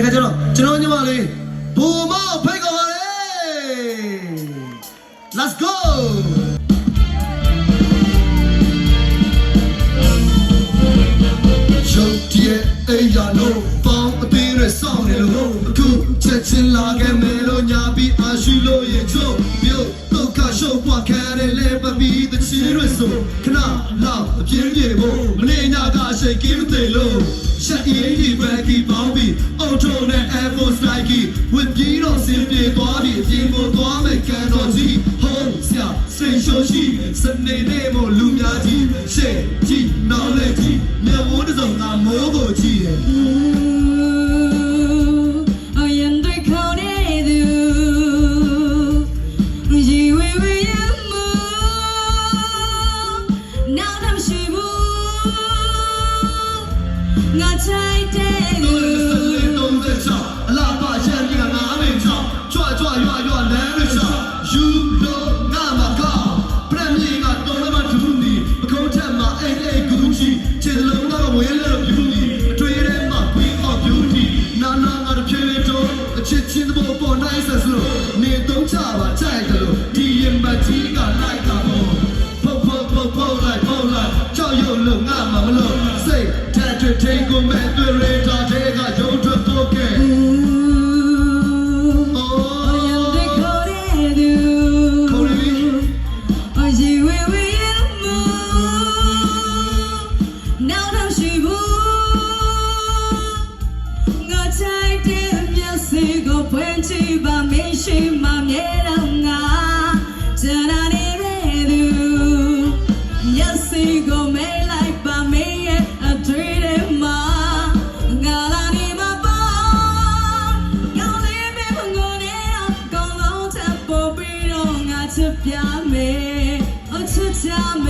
ကဲကျွန်တော်ညီမလေးဘူမောဖိတ်ခေါ်ပါလေ Let's go ရုပ်တရက်အိမ်ရလို့ပေါင်းအသေးတွေစောင့်နေလို့အခုချက်ချင်းလာခဲ့မယ်လို့ညာပြီးအာရှိလို့ရင်ချို့ပြုတ်ဒုက္ခရှုပ်ပွားခဲ့တဲ့လေပပီးတဲ့ချီတွေဆိုခဏလောက်အပြင်းပြေဖို့မနေညာကရှိတ်ကင်းသေးလို့ရှက်အေးကြီးပဲကြီးပေါင်းပြီးအော်တိုနဲ့ Air Force Nike ဝစ်ပြီးတော့စင်ပြေသွားပြီးအပြင်ကိုသွားမယ်ကန်တော်ကြီးဟိုးဆရာစိတ်ရှိုးရှိစနေနေ့မို့လူများကြီးရှေ့ကြီးနောက်လေကြီးမျက်ဝန်းတစ်စုံကမိုးကိုကြည့်တယ်ငါချိုက်တဲ့လူအလားပါရန်ကြီးကငါအမေချောင်းကြွကြွရွရွလမ်းရချောင်းယူလို့ငါမကောင်းပရမီကတော်လည်းမထူးနီအကုန်ထက်မှာအိတ်အိတ်ကူချီခြေလုံးတော့ဝဲလို့ပြူနီအတွေ့ထဲမှာ Queen of Beauty နာနာငါတို့ဖြည်းတော့အချစ်ချင်းတဲ့ပေါ် nice ဆိုလို့နေတော့ချပါကြိုက်တယ်လို့ဒီရင်မကြီးကလိုက်တာပေါ့ပေါ့လိုက်ကြောက်ရွံ့လို့ငါမှမလို့စိတ်ထက်ထထိန်ကိုမဲ့တွေ့ရတာတဲ့ကရုံးထွက်တော့ကဲ把没心嘛灭了啊，这那里没路，也是个没来把没也对的嘛，我拉你嘛帮，要你别碰我呢，刚老太不被动啊，吃表妹，我吃家妹。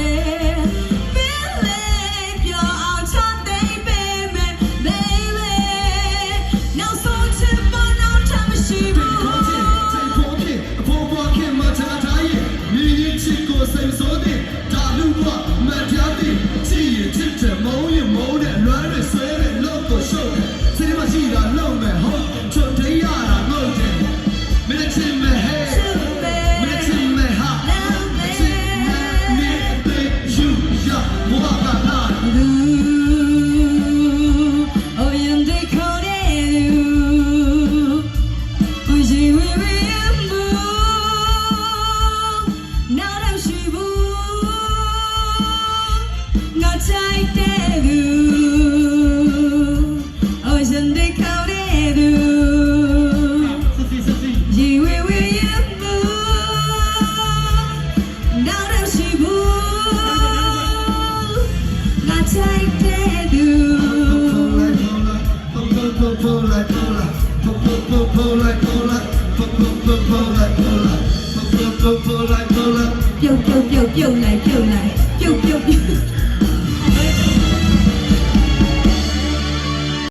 ပြုတ်